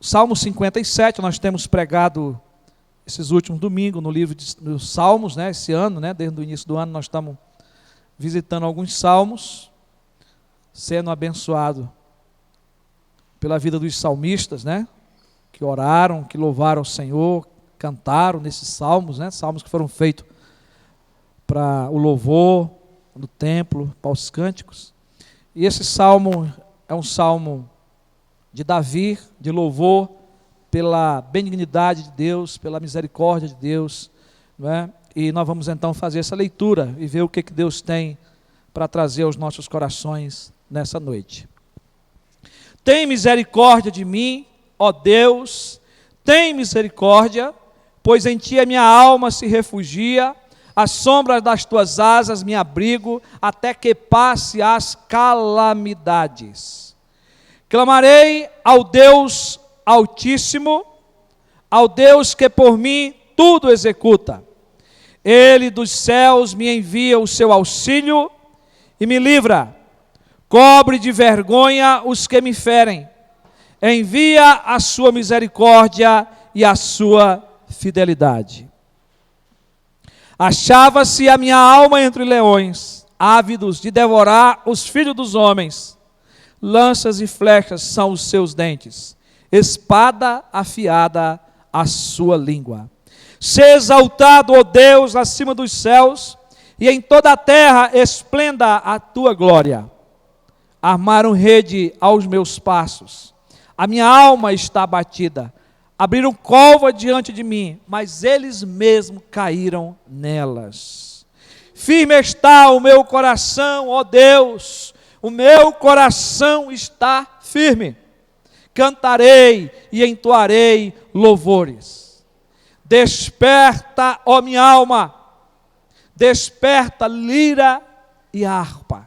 Salmo 57, nós temos pregado esses últimos domingos no livro dos Salmos, né? Esse ano, né? Desde o início do ano nós estamos visitando alguns salmos, sendo abençoado pela vida dos salmistas, né? Que oraram, que louvaram o Senhor, cantaram nesses salmos, né? Salmos que foram feitos para o louvor no templo, para os cânticos. E esse salmo é um salmo de Davi, de louvor pela benignidade de Deus, pela misericórdia de Deus, não é? E nós vamos então fazer essa leitura e ver o que Deus tem para trazer aos nossos corações nessa noite. Tem misericórdia de mim, ó Deus, tem misericórdia, pois em Ti a minha alma se refugia, às sombras das Tuas asas me abrigo, até que passe as calamidades. Clamarei ao Deus Altíssimo, ao Deus que por mim tudo executa. Ele dos céus me envia o seu auxílio e me livra. Cobre de vergonha os que me ferem. Envia a sua misericórdia e a sua fidelidade. Achava-se a minha alma entre leões, ávidos de devorar os filhos dos homens. Lanças e flechas são os seus dentes, espada afiada a sua língua. Sê exaltado, ó Deus, acima dos céus, e em toda a terra esplenda a tua glória. Armaram rede aos meus passos, a minha alma está abatida. Abriram cova diante de mim, mas eles mesmos caíram nelas. Firme está o meu coração, ó Deus, o meu coração está firme. Cantarei e entoarei louvores. Desperta, ó minha alma, desperta lira e harpa.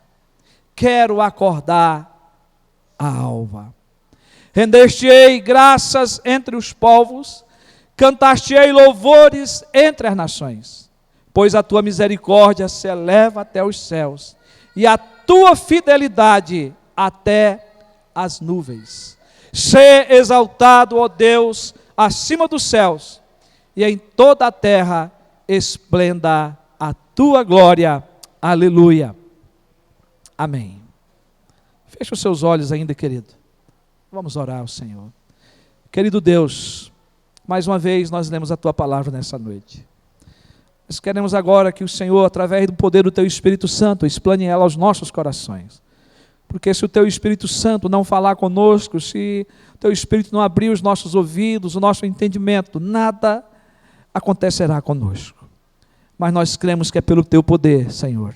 Quero acordar a alva. Render-te-ei graças entre os povos, cantar-te-ei louvores entre as nações, pois a tua misericórdia se eleva até os céus, e a tua fidelidade até as nuvens. Sê exaltado, ó Deus, acima dos céus, e em toda a terra esplenda a tua glória. Aleluia. Amém. Feche os seus olhos ainda, querido. Vamos orar ao Senhor. Querido Deus, mais uma vez nós lemos a Tua palavra nessa noite. Nós queremos agora que o Senhor, através do poder do Teu Espírito Santo, explane ela aos nossos corações. Porque se o Teu Espírito Santo não falar conosco, se o Teu Espírito não abrir os nossos ouvidos, o nosso entendimento, nada acontecerá conosco. Mas nós cremos que é pelo Teu poder, Senhor,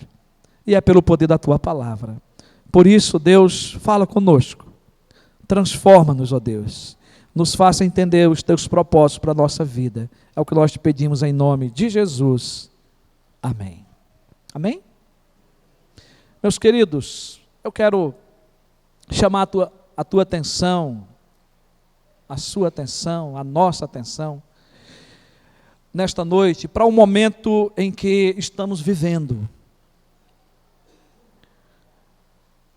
e é pelo poder da Tua palavra. Por isso, Deus, fala conosco. Transforma-nos, ó Deus, nos faça entender os Teus propósitos para a nossa vida. É o que nós te pedimos em nome de Jesus. Amém. Amém? Meus queridos, eu quero chamar a tua atenção, a sua atenção, a nossa atenção, nesta noite, para um momento em que estamos vivendo.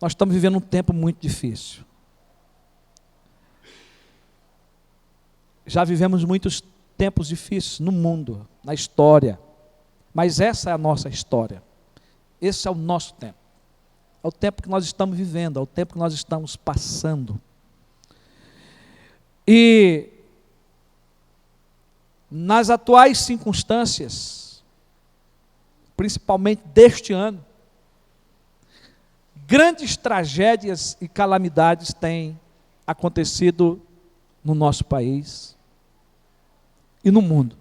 Nós estamos vivendo um tempo muito difícil. Já vivemos muitos tempos difíceis no mundo, na história, mas essa é a nossa história, esse é o nosso tempo, é o tempo que nós estamos vivendo, é o tempo que nós estamos passando. E nas atuais circunstâncias, principalmente deste ano, grandes tragédias e calamidades têm acontecido no nosso país e no mundo.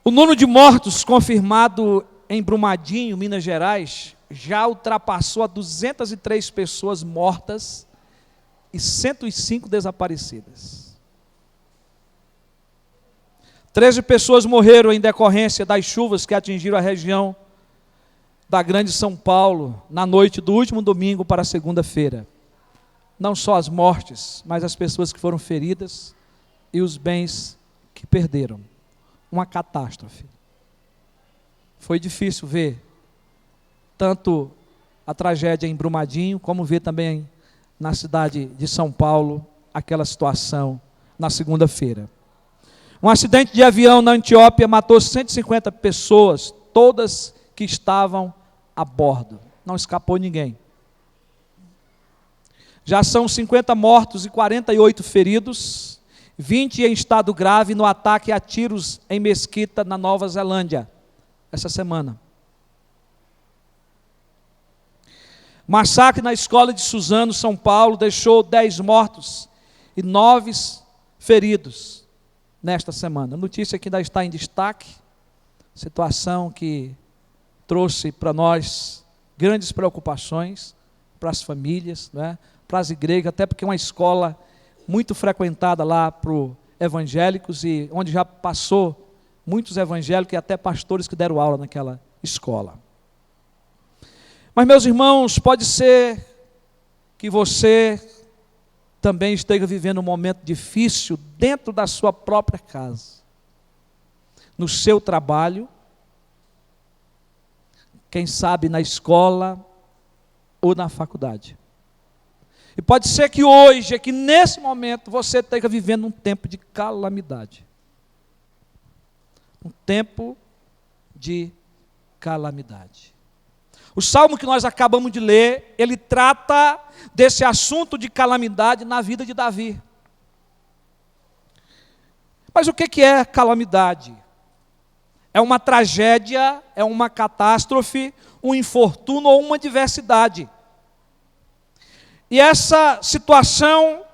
O número de mortos confirmado em Brumadinho, Minas Gerais, já ultrapassou a 203 pessoas mortas e 105 desaparecidas. 13 pessoas morreram em decorrência das chuvas que atingiram a região da Grande São Paulo na noite do último domingo para a segunda-feira. Não só as mortes, mas as pessoas que foram feridas e os bens que perderam. Uma catástrofe. Foi difícil ver tanto a tragédia em Brumadinho, como ver também na cidade de São Paulo, aquela situação na segunda-feira. Um acidente de avião na Etiópia matou 150 pessoas, todas que estavam a bordo. Não escapou ninguém. Já são 50 mortos e 48 feridos, 20 em estado grave no ataque a tiros em Mesquita, na Nova Zelândia, essa semana. Massacre na escola de Suzano, São Paulo, deixou 10 mortos e 9 feridos nesta semana. A notícia que ainda está em destaque, situação que trouxe para nós grandes preocupações, para as famílias, né, para as igrejas, até porque é uma escola muito frequentada lá por evangélicos e onde já passou muitos evangélicos e até pastores que deram aula naquela escola. Mas, meus irmãos, pode ser que você também esteja vivendo um momento difícil dentro da sua própria casa, no seu trabalho, quem sabe na escola ou na faculdade. E pode ser que hoje, aqui nesse momento, você esteja vivendo um tempo de calamidade. Um tempo de calamidade. O salmo que nós acabamos de ler, ele trata desse assunto de calamidade na vida de Davi. Mas o que é calamidade? É uma tragédia, é uma catástrofe, um infortúnio ou uma adversidade. E essa situação,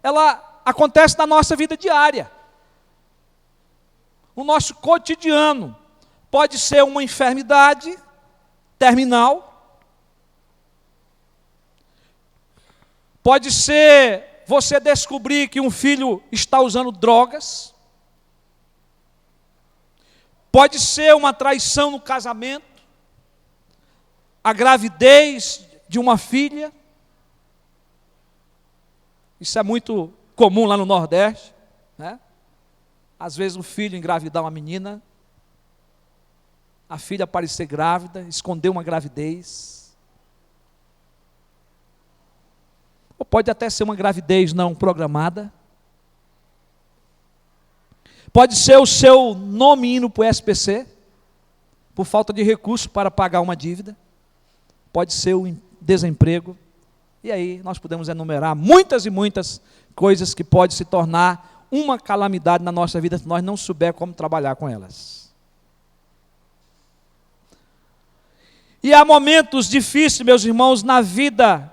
ela acontece na nossa vida diária. No nosso cotidiano. Pode ser uma enfermidade terminal. Pode ser você descobrir que um filho está usando drogas. Pode ser uma traição no casamento. A gravidez de uma filha. Isso é muito comum lá no Nordeste, né? Às vezes o filho engravidar uma menina, a filha aparecer grávida, esconder uma gravidez. Ou pode até ser uma gravidez não programada. Pode ser o seu nome indo para o SPC, por falta de recurso para pagar uma dívida. Pode ser o desemprego. E aí nós podemos enumerar muitas e muitas coisas que podem se tornar uma calamidade na nossa vida se nós não soubermos como trabalhar com elas. E há momentos difíceis, meus irmãos, na vida,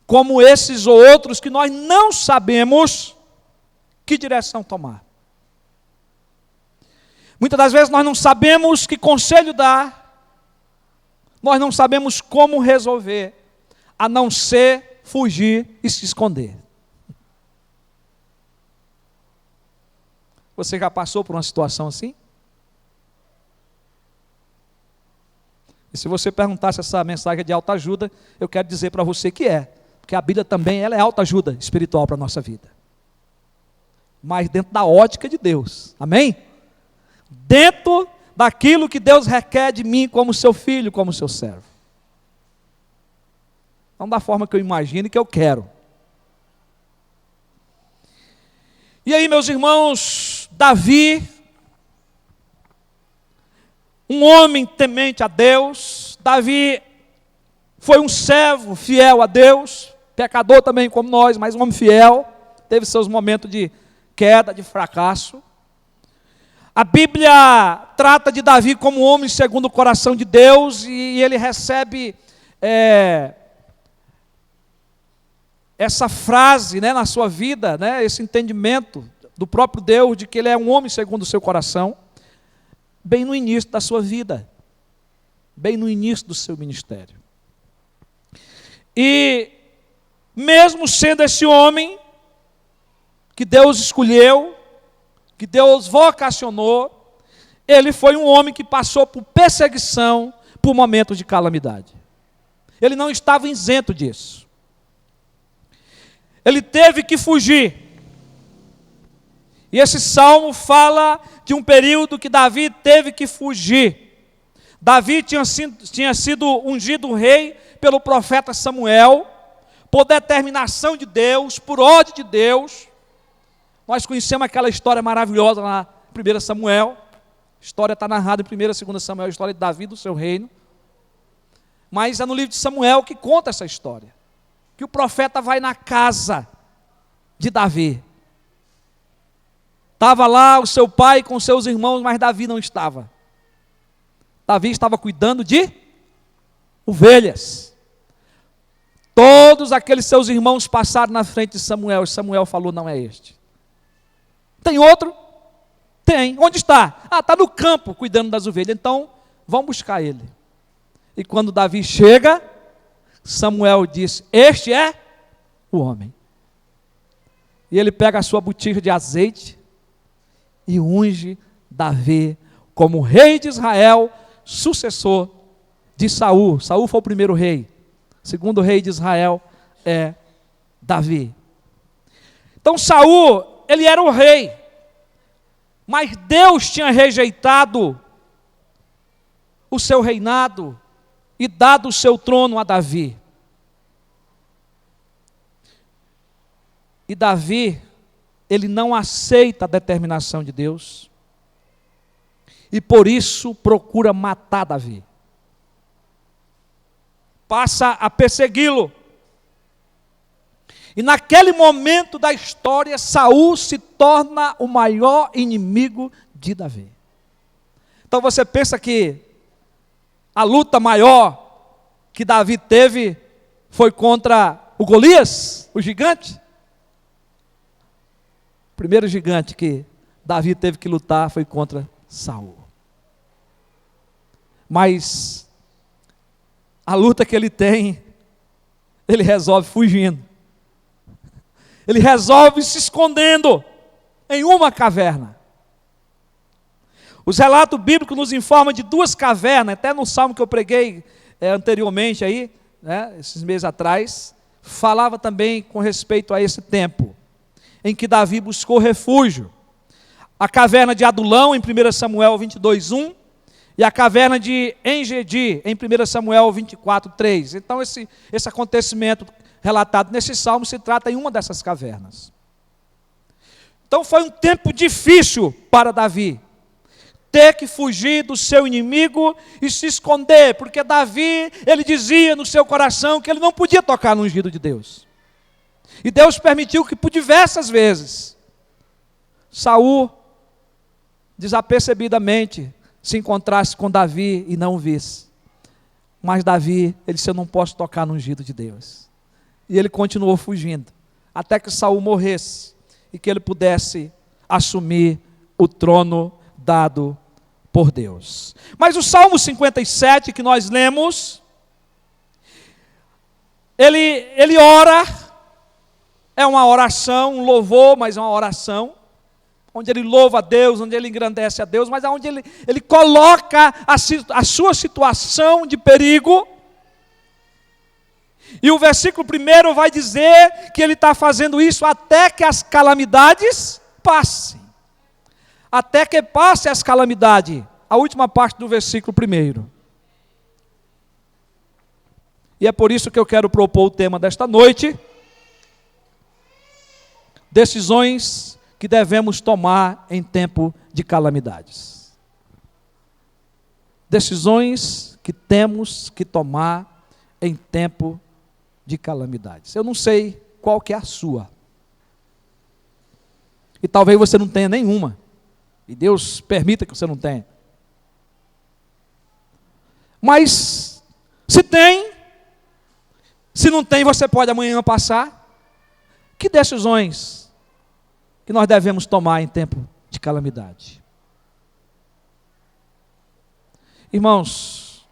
como esses ou outros, que nós não sabemos que direção tomar. Muitas das vezes nós não sabemos que conselho dar, nós não sabemos como resolver, a não ser fugir e se esconder. Você já passou por uma situação assim? E se você perguntar se essa mensagem é de autoajuda, eu quero dizer para você que é. Porque a Bíblia também ela é autoajuda espiritual para a nossa vida. Mas dentro da ótica de Deus. Amém? Dentro daquilo que Deus requer de mim como seu filho, como seu servo. Não da forma que eu imagino e que eu quero. E aí, meus irmãos, Davi, um homem temente a Deus, Davi foi um servo fiel a Deus, pecador também como nós, mas um homem fiel, teve seus momentos de queda, de fracasso. A Bíblia trata de Davi como um homem segundo o coração de Deus, e ele recebe essa frase, né, na sua vida, né, esse entendimento do próprio Deus, de que ele é um homem segundo o seu coração, bem no início da sua vida, bem no início do seu ministério. E mesmo sendo esse homem que Deus escolheu, que Deus vocacionou, ele foi um homem que passou por perseguição, por momentos de calamidade. Ele não estava isento disso. Ele teve que fugir. E esse salmo fala de um período que Davi teve que fugir. Davi tinha sido ungido rei pelo profeta Samuel, por determinação de Deus, por ordem de Deus. Nós conhecemos aquela história maravilhosa lá em 1 Samuel. A história está narrada em 1 e 2 Samuel, a história de Davi, do seu reino. Mas é no livro de Samuel que conta essa história. Que o profeta vai na casa de Davi. Estava lá o seu pai com seus irmãos, mas Davi não estava. Davi estava cuidando de ovelhas. Todos aqueles seus irmãos passaram na frente de Samuel, e Samuel falou: não é este. Tem outro? Tem. Onde está? Está no campo, cuidando das ovelhas. Então, vão buscar ele. E quando Davi chega, Samuel disse: este é o homem. E ele pega a sua botija de azeite e unge Davi como rei de Israel, sucessor de Saul. Saul foi o primeiro rei. O segundo rei de Israel é Davi. Então Saul, ele era o rei, mas Deus tinha rejeitado o seu reinado e dado o seu trono a Davi. E Davi, ele não aceita a determinação de Deus, e por isso procura matar Davi. Passa a persegui-lo. E naquele momento da história, Saul se torna o maior inimigo de Davi. Então você pensa que a luta maior que Davi teve foi contra o Golias, o gigante? O primeiro gigante que Davi teve que lutar foi contra Saul. Mas a luta que ele tem, ele resolve fugindo. Ele resolve se escondendo em uma caverna. Os relatos bíblicos nos informam de duas cavernas, até no salmo que eu preguei anteriormente aí, né, esses meses atrás, falava também com respeito a esse tempo, em que Davi buscou refúgio. A caverna de Adulão, em 1 Samuel 22:1, e a caverna de Engedi, em 1 Samuel 24:3. Então esse acontecimento relatado nesse salmo se trata em uma dessas cavernas. Então foi um tempo difícil para Davi, ter que fugir do seu inimigo e se esconder, porque Davi, ele dizia no seu coração que ele não podia tocar no ungido de Deus. E Deus permitiu que por diversas vezes Saul, desapercebidamente, se encontrasse com Davi e não o visse. Mas Davi, ele disse: eu não posso tocar no ungido de Deus. E ele continuou fugindo, até que Saul morresse e que ele pudesse assumir o trono dado por Deus. Mas o Salmo 57 que nós lemos, ele ora, é uma oração, um louvor, mas é uma oração, onde ele louva a Deus, onde ele engrandece a Deus, mas onde ele coloca a sua situação de perigo. E o versículo 1 vai dizer que ele está fazendo isso até que as calamidades passem. Até que passe as calamidades. A última parte do versículo 1. E é por isso que eu quero propor o tema desta noite: decisões que devemos tomar em tempo de calamidades. Decisões que temos que tomar em tempo de calamidades. Eu não sei qual que é a sua. E talvez você não tenha nenhuma. E Deus permita que você não tenha. Mas, se tem, se não tem, você pode amanhã passar. Que decisões que nós devemos tomar em tempo de calamidade? Irmãos,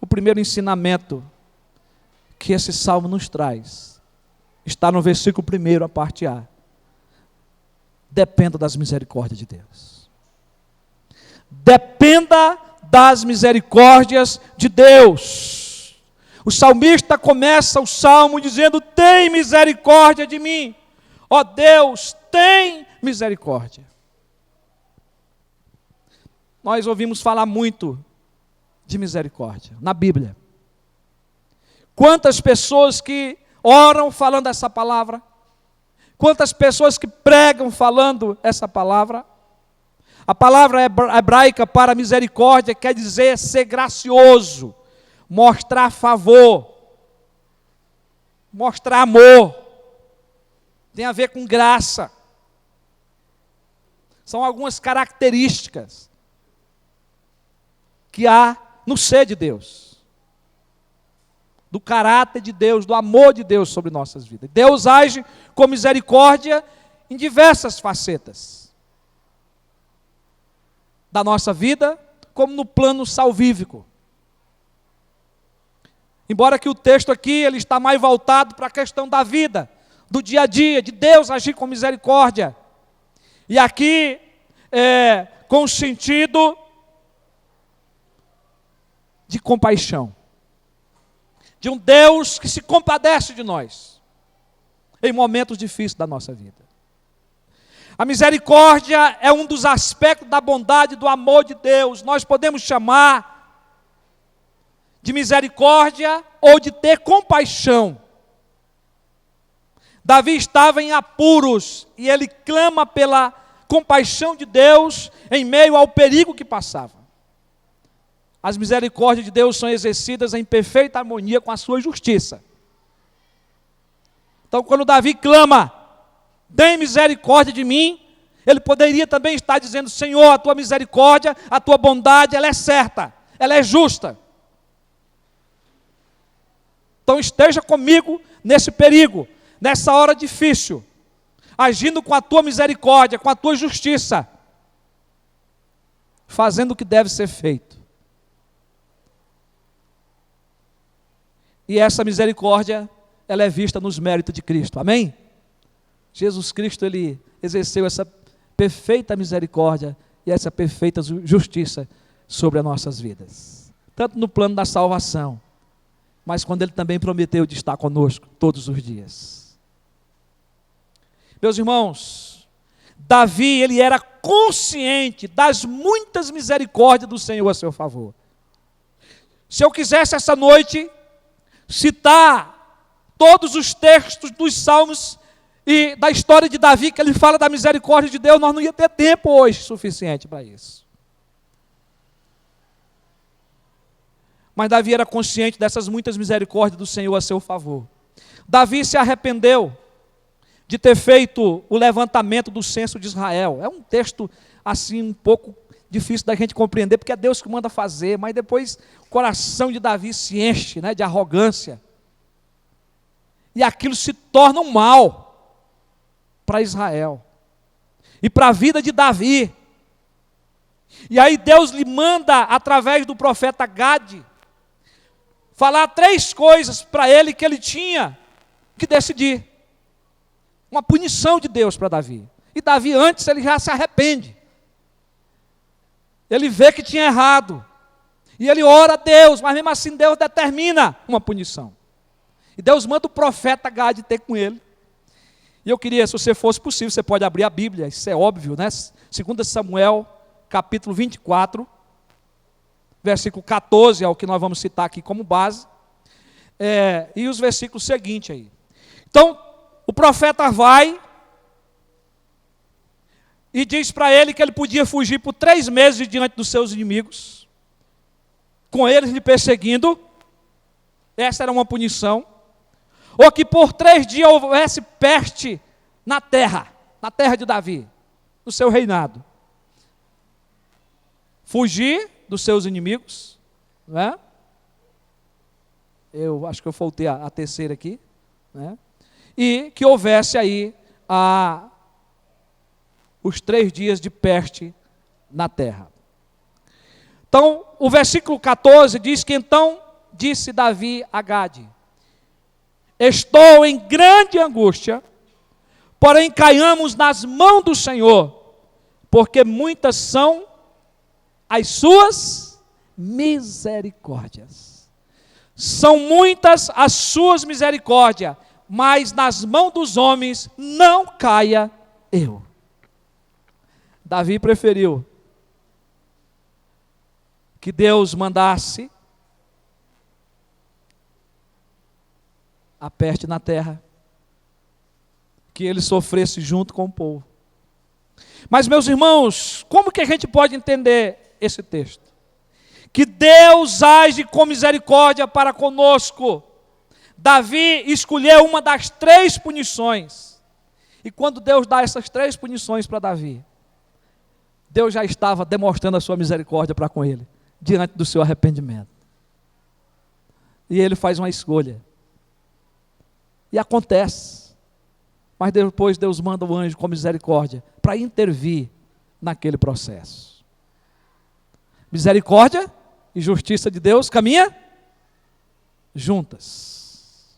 o primeiro ensinamento que esse salmo nos traz está no versículo 1, a parte A. Dependa das misericórdias de Deus. Dependa das misericórdias de Deus. O salmista começa o salmo dizendo: tem misericórdia de mim, ó Deus, tem misericórdia. Nós ouvimos falar muito de misericórdia na Bíblia. Quantas pessoas que oram falando essa palavra? Quantas pessoas que pregam falando essa palavra? A palavra hebraica para misericórdia quer dizer ser gracioso, mostrar favor, mostrar amor. Tem a ver com graça. São algumas características que há no ser de Deus, do caráter de Deus, do amor de Deus sobre nossas vidas. Deus age com misericórdia em diversas facetas da nossa vida, como no plano salvífico. Embora que o texto aqui ele está mais voltado para a questão da vida, do dia a dia, de Deus agir com misericórdia. E aqui, com o sentido de compaixão, de um Deus que se compadece de nós, em momentos difíceis da nossa vida. A misericórdia é um dos aspectos da bondade e do amor de Deus. Nós podemos chamar de misericórdia ou de ter compaixão. Davi estava em apuros e ele clama pela compaixão de Deus em meio ao perigo que passava. As misericórdias de Deus são exercidas em perfeita harmonia com a sua justiça. Então, quando Davi clama, tem misericórdia de mim, ele poderia também estar dizendo, Senhor, a tua misericórdia, a tua bondade, ela é certa, ela é justa. Então esteja comigo nesse perigo, nessa hora difícil, agindo com a tua misericórdia, com a tua justiça, fazendo o que deve ser feito. E essa misericórdia, ela é vista nos méritos de Cristo, amém? Jesus Cristo, ele exerceu essa perfeita misericórdia e essa perfeita justiça sobre as nossas vidas. Tanto no plano da salvação, mas quando ele também prometeu de estar conosco todos os dias. Meus irmãos, Davi, ele era consciente das muitas misericórdias do Senhor a seu favor. Se eu quisesse essa noite citar todos os textos dos salmos e da história de Davi, que ele fala da misericórdia de Deus, nós não ia ter tempo hoje suficiente para isso. Mas Davi era consciente dessas muitas misericórdias do Senhor a seu favor. Davi se arrependeu de ter feito o levantamento do censo de Israel. É um texto assim um pouco difícil da gente compreender, porque é Deus que manda fazer, mas depois o coração de Davi se enche, de arrogância. E aquilo se torna um mal para Israel e para a vida de Davi. E aí Deus lhe manda, através do profeta Gade, falar 3 coisas para ele que ele tinha que decidir. Uma punição de Deus para Davi. E Davi antes ele já se arrepende. Ele vê que tinha errado. E ele ora a Deus, mas mesmo assim Deus determina uma punição. E Deus manda o profeta Gade ter com ele. E eu queria, se você fosse possível, você pode abrir a Bíblia, isso é óbvio, 2 Samuel, capítulo 24, versículo 14, é o que nós vamos citar aqui como base, e os versículos seguintes aí. Então, o profeta vai e diz para ele que ele podia fugir por 3 meses diante dos seus inimigos, com eles lhe perseguindo, essa era uma punição, ou que por 3 dias houvesse peste na terra de Davi, no seu reinado. Fugir dos seus inimigos, não é? Eu acho que eu faltei a terceira aqui, né? E que houvesse aí os 3 dias de peste na terra. Então, o versículo 14 diz que então disse Davi a Gade: estou em grande angústia, porém caiamos nas mãos do Senhor, porque muitas são as suas misericórdias. São muitas as suas misericórdias, mas nas mãos dos homens não caia eu. Davi preferiu que Deus mandasse a peste na terra, que ele sofresse junto com o povo. Mas, meus irmãos, como que a gente pode entender esse texto? Que Deus age com misericórdia para conosco. Davi escolheu uma das 3 punições. E quando Deus dá essas 3 punições para Davi, Deus já estava demonstrando a sua misericórdia para com ele, diante do seu arrependimento. E ele faz uma escolha. E acontece. Mas depois Deus manda o anjo com misericórdia para intervir naquele processo. Misericórdia e justiça de Deus caminham juntas.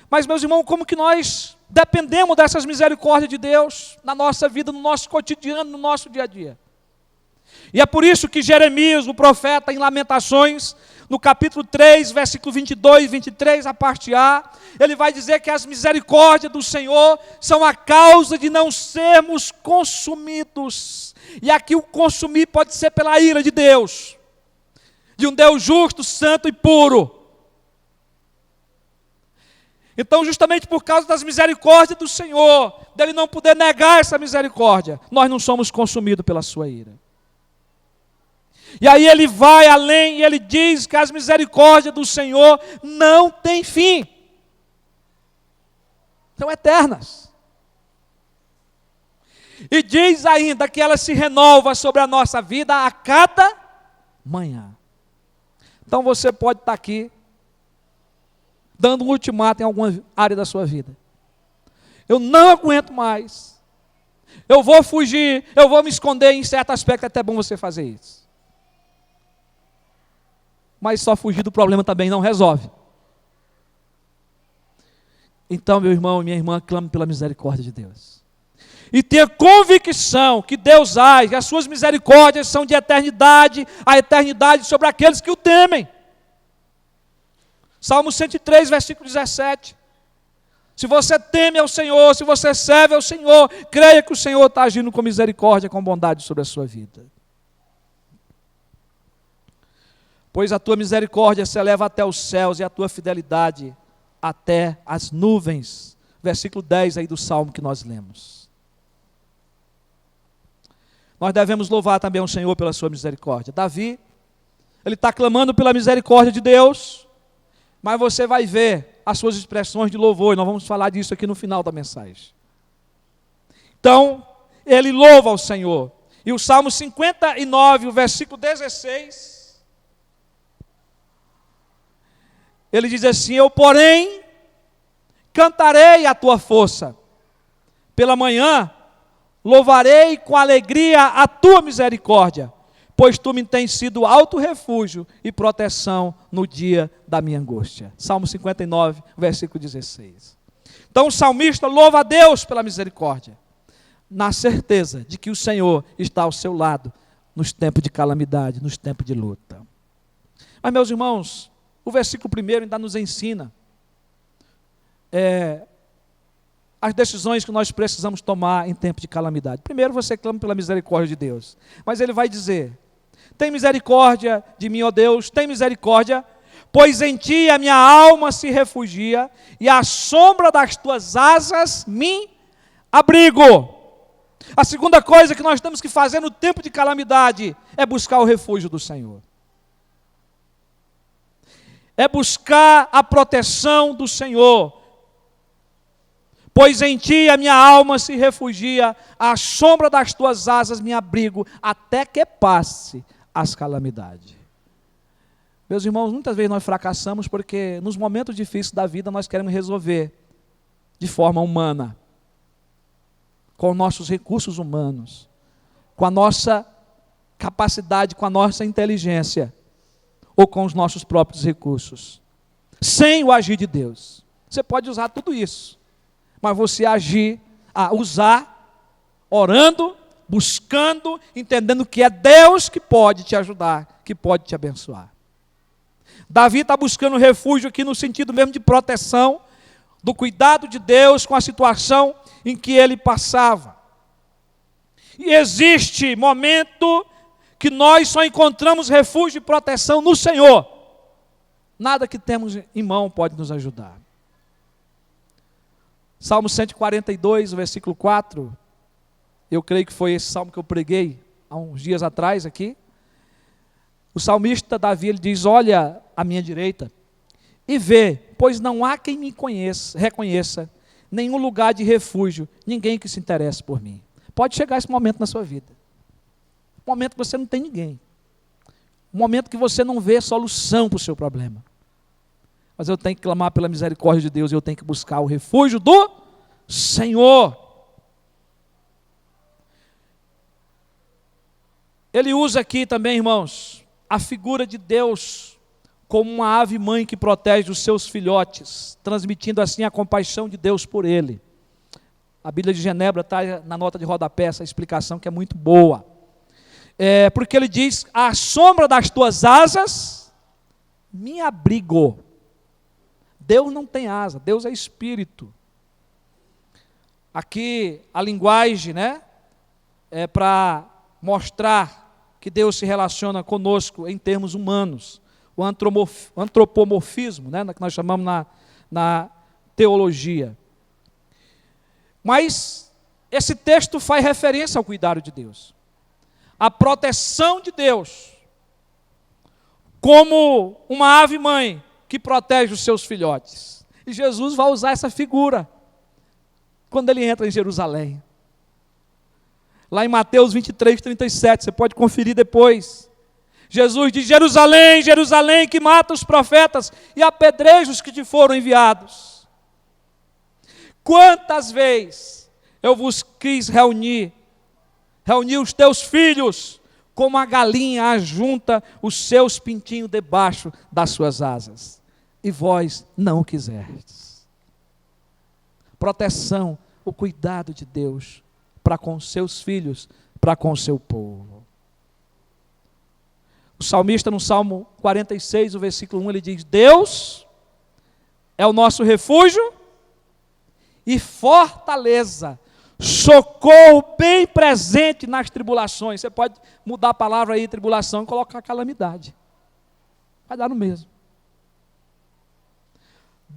Mas, meus irmãos, como que nós dependemos dessas misericórdias de Deus na nossa vida, no nosso cotidiano, no nosso dia a dia? E é por isso que Jeremias, o profeta, em Lamentações, no capítulo 3, versículo 22 e 23, a parte A, ele vai dizer que as misericórdias do Senhor são a causa de não sermos consumidos. E aqui o consumir pode ser pela ira de Deus, de um Deus justo, santo e puro. Então, justamente por causa das misericórdias do Senhor, dele não poder negar essa misericórdia, nós não somos consumidos pela sua ira. E aí ele vai além e ele diz que as misericórdias do Senhor não têm fim. São eternas. E diz ainda que ela se renova sobre a nossa vida a cada manhã. Então você pode estar aqui, dando um ultimato em alguma área da sua vida. Eu não aguento mais. Eu vou fugir, eu vou me esconder, em certo aspecto é até bom você fazer isso. Mas só fugir do problema também não resolve. Então, meu irmão e minha irmã, clame pela misericórdia de Deus. E tenha convicção que Deus age, as suas misericórdias são de eternidade a eternidade sobre aqueles que o temem. Salmo 103, versículo 17. Se você teme ao Senhor, se você serve ao Senhor, creia que o Senhor está agindo com misericórdia, com bondade sobre a sua vida. Pois a tua misericórdia se eleva até os céus e a tua fidelidade até as nuvens. Versículo 10 aí do Salmo que nós lemos. Nós devemos louvar também o Senhor pela sua misericórdia. Davi, ele está clamando pela misericórdia de Deus, mas você vai ver as suas expressões de louvor, e nós vamos falar disso aqui no final da mensagem. Então, ele louva ao Senhor. E o Salmo 59, o versículo 16... ele diz assim: eu, porém, cantarei a tua força. Pela manhã, louvarei com alegria a tua misericórdia, pois tu me tens sido alto refúgio e proteção no dia da minha angústia. Salmo 59, versículo 16. Então o salmista louva a Deus pela misericórdia, na certeza de que o Senhor está ao seu lado nos tempos de calamidade, nos tempos de luta. Mas, meus irmãos, o versículo 1 ainda nos ensina as decisões que nós precisamos tomar em tempo de calamidade. Primeiro você clama pela misericórdia de Deus, mas ele vai dizer: tem misericórdia de mim, ó Deus, tem misericórdia, pois em ti a minha alma se refugia e à sombra das tuas asas me abrigo. A segunda coisa que nós temos que fazer no tempo de calamidade é buscar o refúgio do Senhor. É buscar a proteção do Senhor. Pois em ti a minha alma se refugia, à sombra das tuas asas me abrigo, até que passe as calamidades. Meus irmãos, muitas vezes nós fracassamos porque nos momentos difíceis da vida nós queremos resolver de forma humana, com nossos recursos humanos, com a nossa capacidade, com a nossa inteligência, ou com os nossos próprios recursos, sem o agir de Deus. Você pode usar tudo isso, mas você usar, orando, buscando, entendendo que é Deus que pode te ajudar, que pode te abençoar. Davi está buscando refúgio aqui no sentido mesmo de proteção, do cuidado de Deus com a situação em que ele passava. E existe momento que nós só encontramos refúgio e proteção no Senhor. Nada que temos em mão pode nos ajudar. Salmo 142, versículo 4. Eu creio que foi esse salmo que eu preguei há uns dias atrás aqui. O salmista Davi, ele diz: olha à minha direita e vê, pois não há quem me reconheça, nenhum lugar de refúgio, ninguém que se interesse por mim. Pode chegar esse momento na sua vida. Um momento que você não tem ninguém. Um momento que você não vê solução para o seu problema. Mas eu tenho que clamar pela misericórdia de Deus, e eu tenho que buscar o refúgio do Senhor. Ele usa aqui também, irmãos, a figura de Deus como uma ave mãe que protege os seus filhotes, transmitindo assim a compaixão de Deus por ele. A Bíblia de Genebra está na nota de rodapé essa explicação que é muito boa. Porque ele diz: à sombra das tuas asas me abrigo. Deus não tem asa, Deus é espírito. Aqui a linguagem, é para mostrar que Deus se relaciona conosco em termos humanos. O antropomorfismo, que nós chamamos na teologia. Mas esse texto faz referência ao cuidado de Deus. A proteção de Deus, como uma ave mãe que protege os seus filhotes. E Jesus vai usar essa figura quando ele entra em Jerusalém. Lá em Mateus 23, 37, você pode conferir depois. Jesus diz: Jerusalém, Jerusalém, que mata os profetas e apedreja os que te foram enviados. Quantas vezes eu vos quis reunir os teus filhos, como a galinha ajunta os seus pintinhos debaixo das suas asas, e vós não quisestes. Proteção, o cuidado de Deus para com seus filhos, para com o seu povo. O salmista no Salmo 46, o versículo 1, ele diz: Deus é o nosso refúgio e fortaleza, socorro bem presente nas tribulações. Você pode mudar a palavra aí, tribulação, e colocar calamidade. Vai dar no mesmo.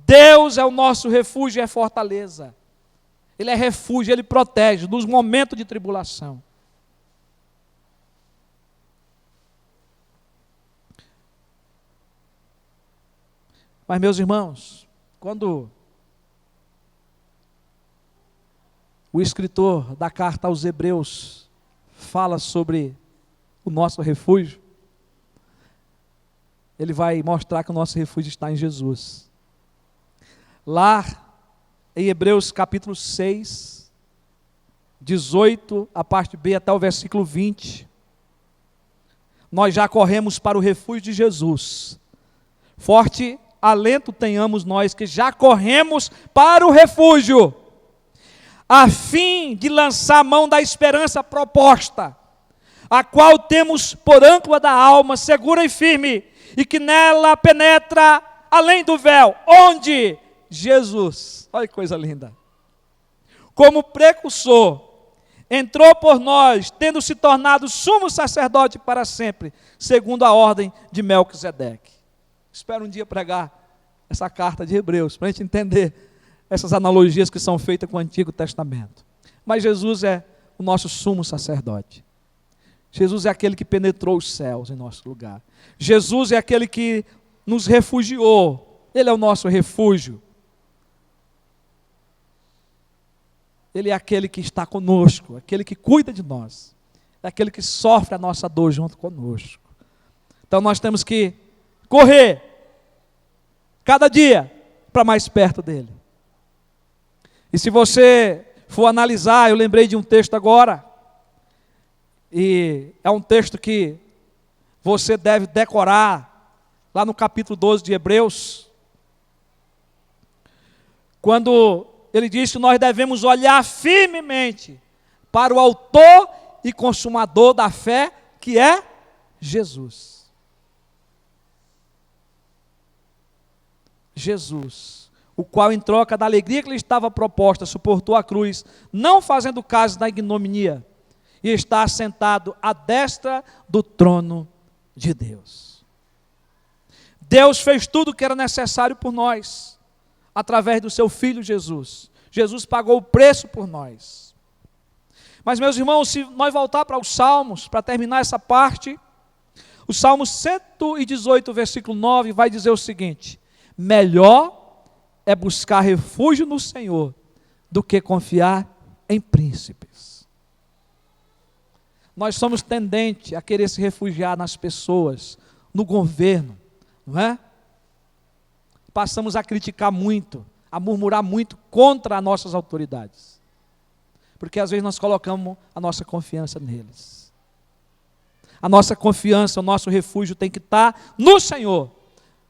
Deus é o nosso refúgio e é fortaleza. Ele é refúgio, Ele protege nos momentos de tribulação. Mas, meus irmãos, quando o escritor da carta aos Hebreus fala sobre o nosso refúgio, ele vai mostrar que o nosso refúgio está em Jesus. Lá em Hebreus capítulo 6, 18, a parte B até o versículo 20, nós já corremos para o refúgio de Jesus. Forte alento tenhamos nós que já corremos para o refúgio, a fim de lançar a mão da esperança proposta, a qual temos por âncora da alma, segura e firme, e que nela penetra além do véu, onde Jesus, olha que coisa linda, como precursor, entrou por nós, tendo se tornado sumo sacerdote para sempre, segundo a ordem de Melquisedeque. Espero um dia pregar essa carta de Hebreus, para a gente entender essas analogias que são feitas com o Antigo Testamento. Mas Jesus é o nosso sumo sacerdote. Jesus é aquele que penetrou os céus em nosso lugar. Jesus é aquele que nos refugiou. Ele é o nosso refúgio. Ele é aquele que está conosco, aquele que cuida de nós, é aquele que sofre a nossa dor junto conosco. Então nós temos que correr cada dia para mais perto dele. E se você for analisar, eu lembrei de um texto agora, e é um texto que você deve decorar, lá no capítulo 12 de Hebreus, quando ele diz que nós devemos olhar firmemente para o autor e consumador da fé, que é Jesus. Jesus, o qual em troca da alegria que lhe estava proposta, suportou a cruz, não fazendo caso da ignominia, e está assentado à destra do trono de Deus. Deus fez tudo o que era necessário por nós, através do seu Filho Jesus. Jesus pagou o preço por nós. Mas, meus irmãos, se nós voltar para os Salmos, para terminar essa parte, o Salmo 118, versículo 9, vai dizer o seguinte: melhor é buscar refúgio no Senhor do que confiar em príncipes. Nós somos tendentes a querer se refugiar nas pessoas, no governo, não é? Passamos a criticar muito, a murmurar muito contra as nossas autoridades, porque às vezes nós colocamos a nossa confiança neles. A nossa confiança, o nosso refúgio tem que estar no Senhor,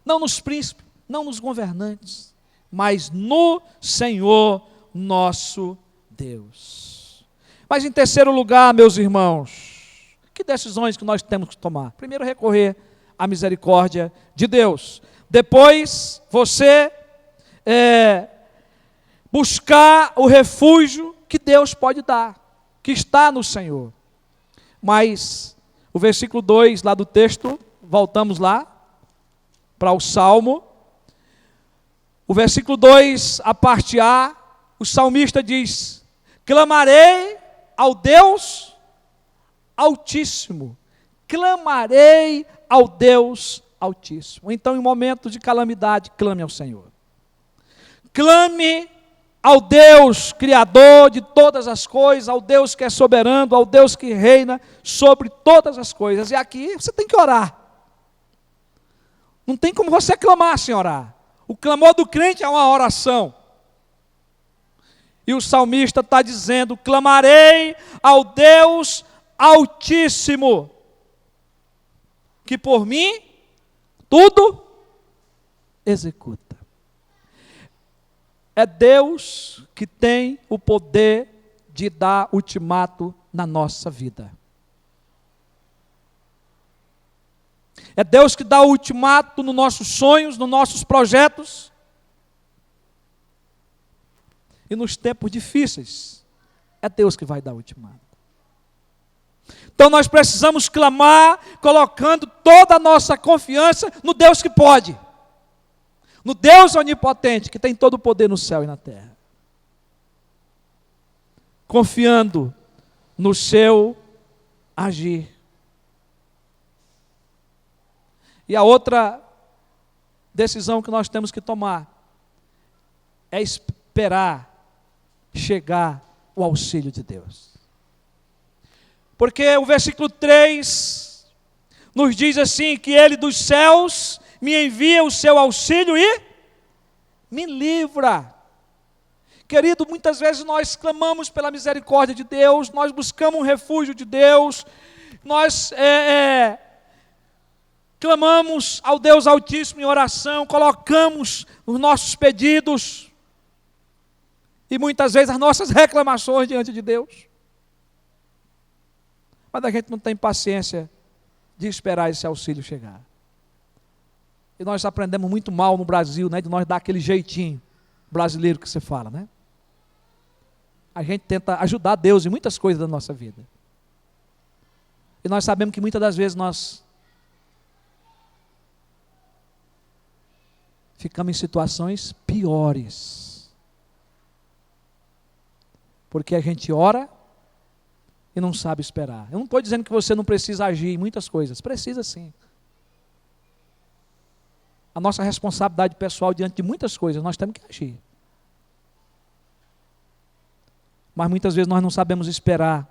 não nos príncipes, não nos governantes, mas no Senhor nosso Deus. Mas em terceiro lugar, meus irmãos, que decisões que nós temos que tomar? Primeiro, recorrer à misericórdia de Deus. Depois, você buscar o refúgio que Deus pode dar, que está no Senhor. Mas o versículo 2 lá do texto, voltamos lá para o Salmo. O versículo 2, a parte A, o salmista diz: clamarei ao Deus Altíssimo, clamarei ao Deus Altíssimo. Então, em momentos de calamidade, clame ao Senhor. Clame ao Deus Criador de todas as coisas, ao Deus que é soberano, ao Deus que reina sobre todas as coisas. E aqui você tem que orar. Não tem como você clamar sem orar. O clamor do crente é uma oração. E o salmista está dizendo: clamarei ao Deus Altíssimo, que por mim tudo executa. É Deus que tem o poder de dar ultimato na nossa vida. É Deus que dá o ultimato nos nossos sonhos, nos nossos projetos. E nos tempos difíceis, é Deus que vai dar o ultimato. Então nós precisamos clamar, colocando toda a nossa confiança no Deus que pode. No Deus onipotente, que tem todo o poder no céu e na terra. Confiando no seu agir. E a outra decisão que nós temos que tomar é esperar chegar o auxílio de Deus. Porque o versículo 3 nos diz assim, que Ele dos céus me envia o seu auxílio e me livra. Querido, muitas vezes nós clamamos pela misericórdia de Deus, nós buscamos um refúgio de Deus, nós clamamos ao Deus Altíssimo em oração, colocamos os nossos pedidos e muitas vezes as nossas reclamações diante de Deus. Mas a gente não tem paciência de esperar esse auxílio chegar. E nós aprendemos muito mal no Brasil, né, de nós dar aquele jeitinho brasileiro que você fala, né? A gente tenta ajudar Deus em muitas coisas da nossa vida. E nós sabemos que muitas das vezes nós ficamos em situações piores. Porque a gente ora e não sabe esperar. Eu não estou dizendo que você não precisa agir em muitas coisas. Precisa sim. A nossa responsabilidade pessoal diante de muitas coisas, nós temos que agir. Mas muitas vezes nós não sabemos esperar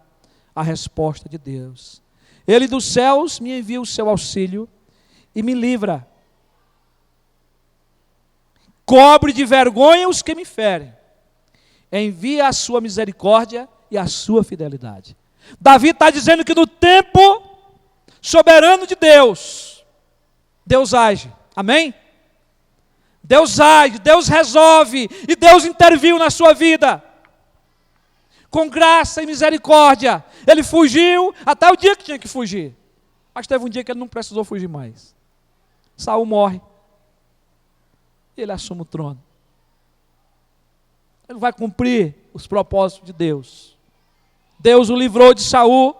a resposta de Deus. Ele dos céus me envia o seu auxílio e me livra. Cobre de vergonha os que me ferem. Envia a sua misericórdia e a sua fidelidade. Davi está dizendo que no tempo soberano de Deus, Deus age. Amém? Deus age, Deus resolve e Deus interviu na sua vida. Com graça e misericórdia. Ele fugiu até o dia que tinha que fugir. Mas teve um dia que ele não precisou fugir mais. Saul morre. E ele assume o trono. Ele vai cumprir os propósitos de Deus. Deus o livrou de Saul.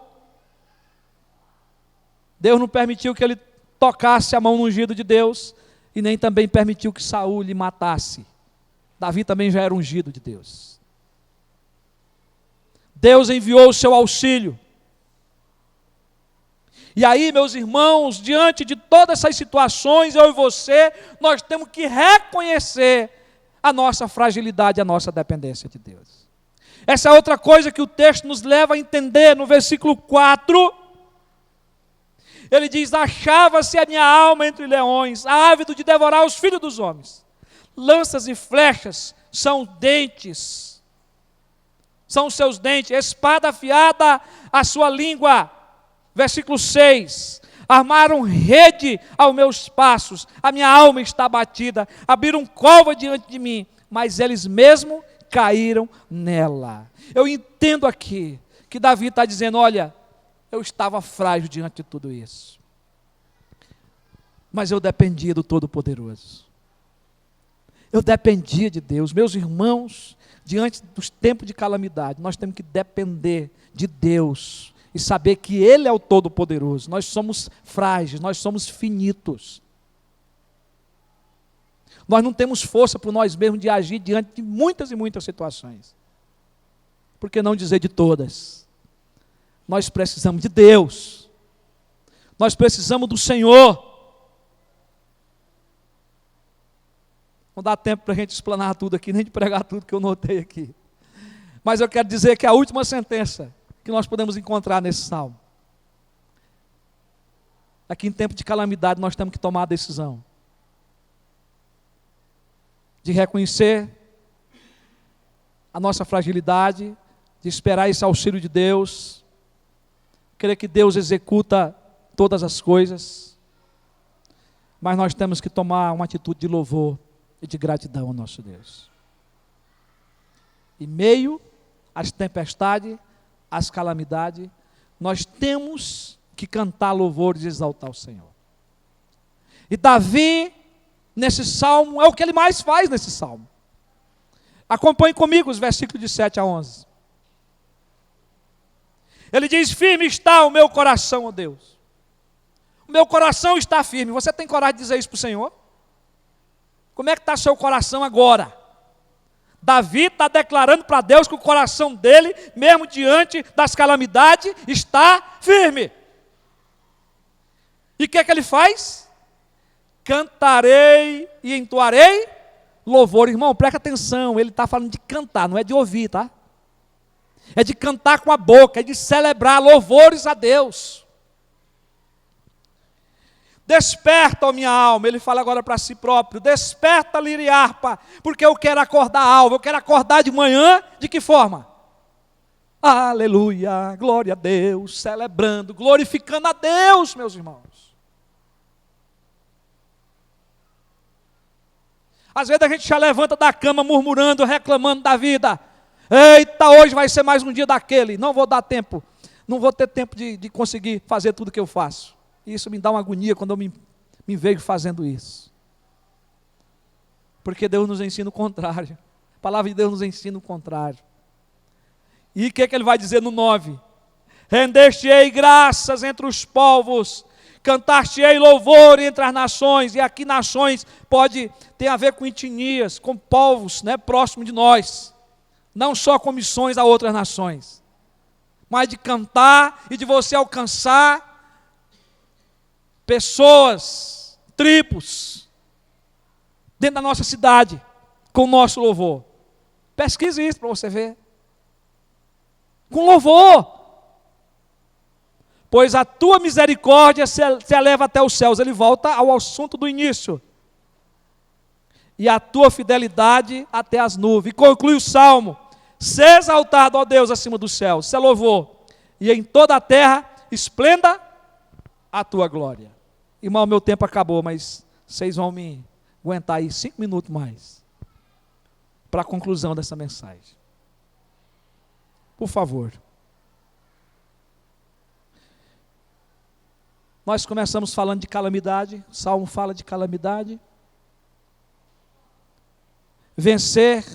Deus não permitiu que ele tocasse a mão no ungido de Deus. E nem também permitiu que Saul lhe matasse. Davi também já era ungido de Deus. Deus enviou o seu auxílio. E aí, meus irmãos, diante de todas essas situações, eu e você, nós temos que reconhecer a nossa fragilidade, a nossa dependência de Deus. Essa é outra coisa que o texto nos leva a entender no versículo 4. Ele diz: achava-se a minha alma entre leões, ávido de devorar os filhos dos homens. Lanças e flechas são dentes, são os seus dentes, espada afiada a sua língua. Versículo 6, armaram rede aos meus passos, a minha alma está abatida, abriram cova diante de mim, mas eles mesmos caíram nela. Eu entendo aqui que Davi está dizendo: olha, eu estava frágil diante de tudo isso, mas eu dependia do Todo-Poderoso, eu dependia de Deus. Meus irmãos, diante dos tempos de calamidade, nós temos que depender de Deus, e saber que Ele é o Todo-Poderoso. Nós somos frágeis, nós somos finitos. Nós não temos força por nós mesmos de agir diante de muitas e muitas situações. Por que não dizer de todas? Nós precisamos de Deus. Nós precisamos do Senhor. Não dá tempo para a gente explanar tudo aqui, nem de pregar tudo que eu notei aqui. Mas eu quero dizer que a última sentença que nós podemos encontrar nesse salmo, aqui em tempo de calamidade nós temos que tomar a decisão de reconhecer a nossa fragilidade, de esperar esse auxílio de Deus, crer que Deus executa todas as coisas, mas nós temos que tomar uma atitude de louvor e de gratidão ao nosso Deus. Em meio às tempestades, as calamidades, nós temos que cantar louvores e exaltar o Senhor. E Davi, nesse salmo, é o que ele mais faz nesse salmo. Acompanhe comigo os versículos de 7 a 11. Ele diz: firme está o meu coração, ó Deus. O meu coração está firme. Você tem coragem de dizer isso para o Senhor? Como é que está seu coração agora? Davi está declarando para Deus que o coração dele, mesmo diante das calamidades, está firme. E o que é que ele faz? Cantarei e entoarei louvor. Irmão, presta atenção, ele está falando de cantar, não é de ouvir, tá? É de cantar com a boca, é de celebrar louvores a Deus. Desperta, ó minha alma, ele fala agora para si próprio, desperta, lira e harpa, porque eu quero acordar a alma, eu quero acordar de manhã, de que forma? Aleluia, glória a Deus, celebrando, glorificando a Deus, meus irmãos. Às vezes a gente já levanta da cama murmurando, reclamando da vida. Eita, hoje vai ser mais um dia daquele, não vou dar tempo, não vou ter tempo de conseguir fazer tudo que eu faço. Isso me dá uma agonia quando eu me vejo fazendo isso. Porque Deus nos ensina o contrário. A palavra de Deus nos ensina o contrário. E o que ele vai dizer no 9? Render-te-ei graças entre os povos, cantar-te-ei louvor entre as nações. E aqui nações tem a ver com etnias, com povos, né, próximos de nós. Não só com missões a outras nações. Mas de cantar e de você alcançar pessoas, tribos, dentro da nossa cidade, com o nosso louvor. Pesquise isso para você ver. Com louvor. Pois a tua misericórdia se eleva até os céus. Ele volta ao assunto do início. E a tua fidelidade até as nuvens. E conclui o salmo: ser exaltado, ó Deus, acima dos céus. Isso é louvor. E em toda a terra esplenda a tua glória. Irmão, meu tempo acabou, mas vocês vão me aguentar aí 5 minutos mais para a conclusão dessa mensagem. Por favor. Nós começamos falando de calamidade, o Salmo fala de calamidade. Vencer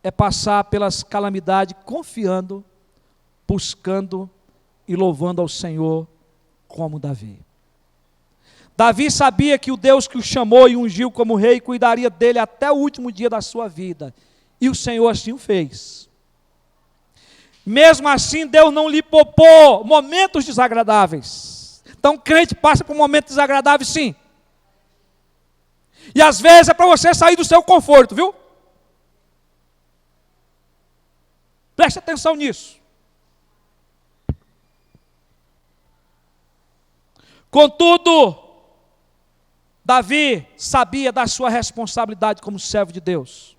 é passar pelas calamidades confiando, buscando e louvando ao Senhor como Davi. Davi sabia que o Deus que o chamou e ungiu como rei cuidaria dele até o último dia da sua vida. E o Senhor assim o fez. Mesmo assim, Deus não lhe poupou momentos desagradáveis. Então, o crente passa por momentos desagradáveis, sim. E às vezes é para você sair do seu conforto, viu? Preste atenção nisso. Contudo, Davi sabia da sua responsabilidade como servo de Deus.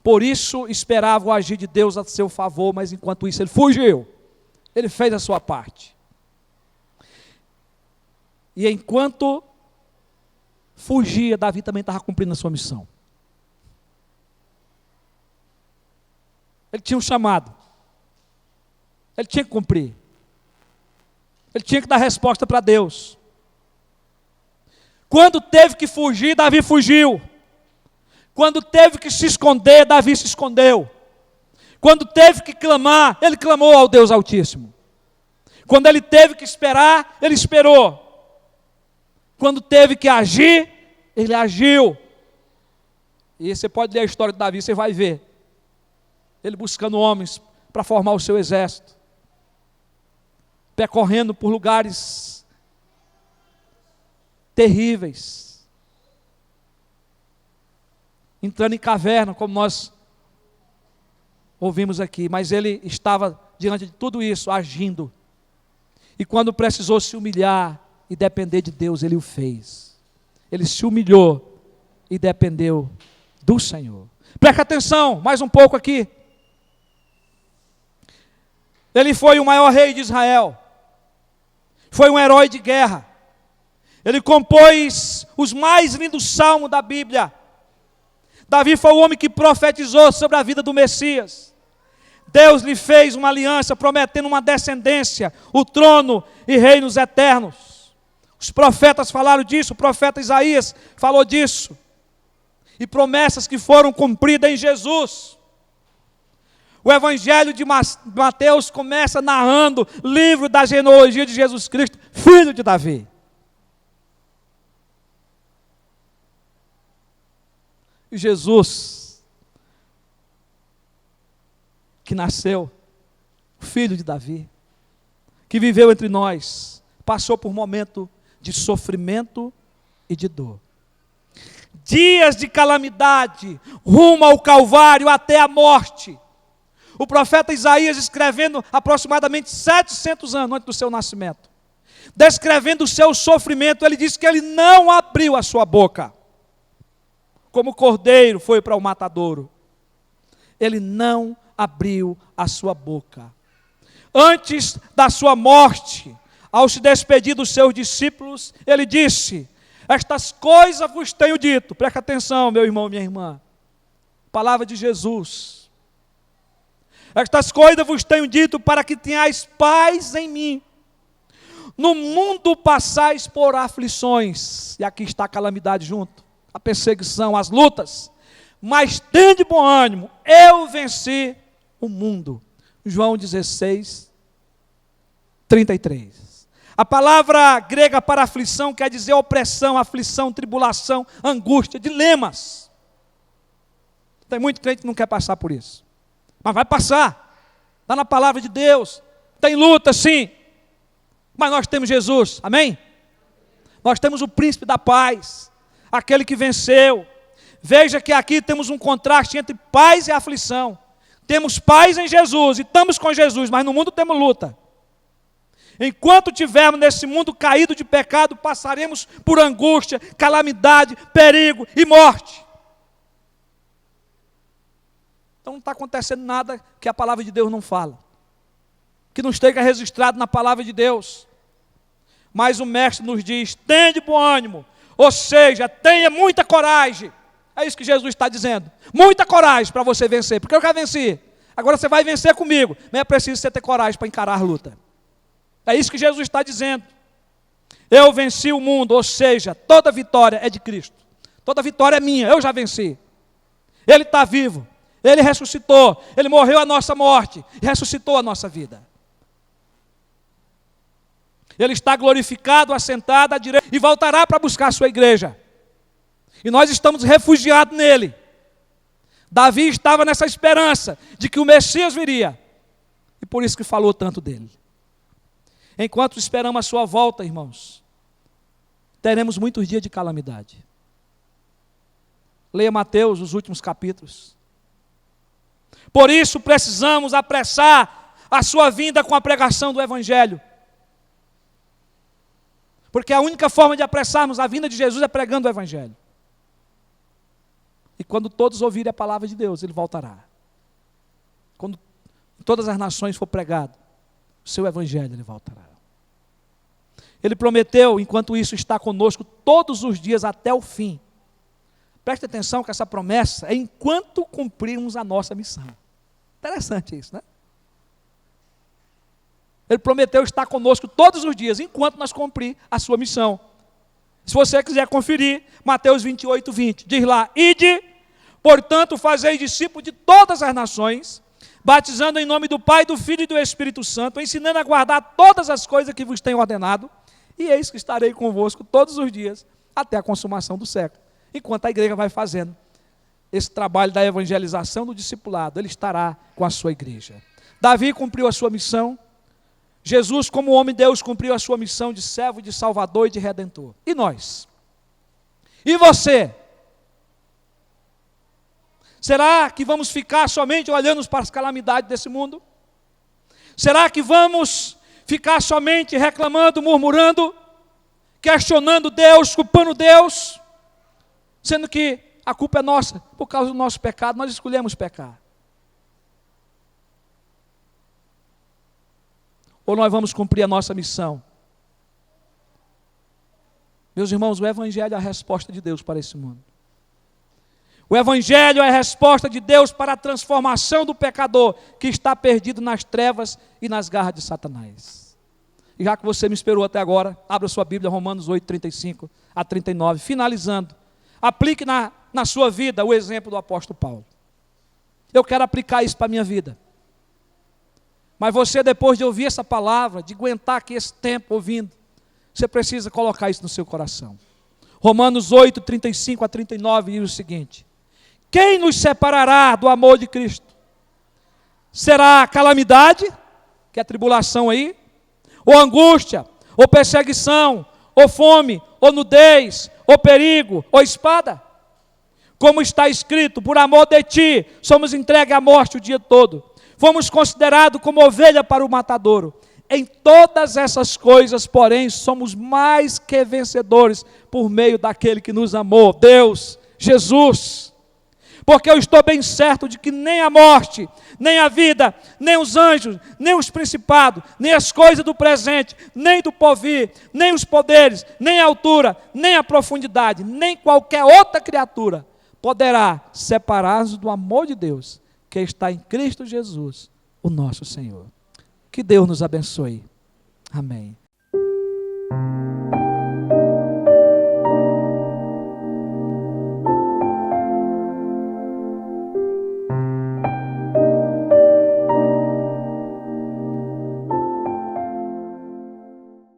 Por isso esperava o agir de Deus a seu favor, mas enquanto isso ele fugiu. Ele fez a sua parte. E enquanto fugia, Davi também estava cumprindo a sua missão. Ele tinha um chamado. Ele tinha que cumprir. Ele tinha que dar resposta para Deus. Quando teve que fugir, Davi fugiu. Quando teve que se esconder, Davi se escondeu. Quando teve que clamar, ele clamou ao Deus Altíssimo. Quando ele teve que esperar, ele esperou. Quando teve que agir, ele agiu. E você pode ler a história de Davi, você vai ver. Ele buscando homens para formar o seu exército. Percorrendo por lugares terríveis. Entrando em caverna, como nós ouvimos aqui. Mas ele estava diante de tudo isso, agindo. E quando precisou se humilhar e depender de Deus, ele o fez. Ele se humilhou e dependeu do Senhor. Preste atenção, mais um pouco aqui. Ele foi o maior rei de Israel. Foi um herói de guerra. Ele compôs os mais lindos salmos da Bíblia. Davi foi o homem que profetizou sobre a vida do Messias. Deus lhe fez uma aliança, prometendo uma descendência, o trono e reinos eternos. Os profetas falaram disso, o profeta Isaías falou disso. E promessas que foram cumpridas em Jesus. O Evangelho de Mateus começa narrando o livro da genealogia de Jesus Cristo, filho de Davi. E Jesus, que nasceu, filho de Davi, que viveu entre nós, passou por momento de sofrimento e de dor. Dias de calamidade, rumo ao Calvário até a morte. O profeta Isaías escrevendo aproximadamente 700 anos antes do seu nascimento, descrevendo o seu sofrimento, ele disse que ele não abriu a sua boca, como o cordeiro foi para o matadouro. Ele não abriu a sua boca. Antes da sua morte, ao se despedir dos seus discípulos, ele disse: estas coisas vos tenho dito. Presta atenção, meu irmão, minha irmã. Palavra de Jesus. Estas coisas vos tenho dito para que tenhais paz em mim. No mundo passais por aflições. E aqui está a calamidade junto. A perseguição, as lutas. Mas tende bom ânimo. Eu venci o mundo. João 16, 33. A palavra grega para aflição quer dizer opressão, aflição, tribulação, angústia, dilemas. Tem muito crente que não quer passar por isso. Mas vai passar. Está na palavra de Deus. Tem luta, sim. Mas nós temos Jesus. Amém? Nós temos o príncipe da paz. Aquele que venceu. Veja que aqui temos um contraste entre paz e aflição. Temos paz em Jesus e estamos com Jesus, mas no mundo temos luta. Enquanto tivermos nesse mundo caído de pecado, passaremos por angústia, calamidade, perigo e morte. Então não está acontecendo nada que a palavra de Deus não fala, que não esteja registrado na palavra de Deus. Mas o mestre nos diz: tende bom ânimo, ou seja, tenha muita coragem. É isso que Jesus está dizendo. Muita coragem para você vencer, porque eu já venci. Agora você vai vencer comigo. Mas é preciso você ter coragem para encarar a luta. É isso que Jesus está dizendo. Eu venci o mundo, ou seja, toda vitória é de Cristo. Toda vitória é minha, eu já venci. Ele está vivo. Ele ressuscitou, Ele morreu a nossa morte, e ressuscitou a nossa vida. Ele está glorificado, assentado à direita, e voltará para buscar a sua igreja. E nós estamos refugiados nele. Davi estava nessa esperança de que o Messias viria. E por isso que falou tanto dele. Enquanto esperamos a sua volta, irmãos, teremos muitos dias de calamidade. Leia Mateus, os últimos capítulos. Por isso precisamos apressar a sua vinda com a pregação do Evangelho. Porque a única forma de apressarmos a vinda de Jesus é pregando o Evangelho. E quando todos ouvirem a palavra de Deus, Ele voltará. Quando todas as nações for pregado o seu Evangelho, Ele voltará. Ele prometeu, enquanto isso, estar conosco todos os dias até o fim. Preste atenção que essa promessa é enquanto cumprirmos a nossa missão. Interessante isso, né? Ele prometeu estar conosco todos os dias, enquanto nós cumprir a sua missão. Se você quiser conferir, Mateus 28, 20, diz lá: ide, portanto, fazei discípulos de todas as nações, batizando em nome do Pai, do Filho e do Espírito Santo, ensinando a guardar todas as coisas que vos tenho ordenado, e eis que estarei convosco todos os dias, até a consumação do século. Enquanto a igreja vai fazendo esse trabalho da evangelização do discipulado, Ele estará com a sua igreja. Davi cumpriu a sua missão. Jesus, como homem de Deus, cumpriu a sua missão de servo, de salvador e de redentor. E nós? E você? Será que vamos ficar somente olhando para as calamidades desse mundo? Será que vamos ficar somente reclamando, murmurando, questionando Deus, culpando Deus, sendo que a culpa é nossa, por causa do nosso pecado, nós escolhemos pecar? Ou nós vamos cumprir a nossa missão? Meus irmãos, o Evangelho é a resposta de Deus para esse mundo. O Evangelho é a resposta de Deus para a transformação do pecador que está perdido nas trevas e nas garras de Satanás. E já que você me esperou até agora, abra sua Bíblia, Romanos 8, 35 a 39, finalizando. Aplique na sua vida o exemplo do apóstolo Paulo. Eu quero aplicar isso para a minha vida. Mas você, depois de ouvir essa palavra, de aguentar aqui esse tempo ouvindo, você precisa colocar isso no seu coração. Romanos 8, 35 a 39 diz o seguinte: quem nos separará do amor de Cristo? Será a calamidade, que é a tribulação aí, ou angústia, ou perseguição, ou fome, ou nudez, ou perigo, ou espada? Como está escrito: por amor de ti, somos entregues à morte o dia todo. Fomos considerados como ovelha para o matadouro. Em todas essas coisas, porém, somos mais que vencedores por meio daquele que nos amou, Deus, Jesus. Porque eu estou bem certo de que nem a morte, nem a vida, nem os anjos, nem os principados, nem as coisas do presente, nem do porvir, nem os poderes, nem a altura, nem a profundidade, nem qualquer outra criatura poderá separar-nos do amor de Deus que está em Cristo Jesus, o nosso Senhor. Que Deus nos abençoe. Amém.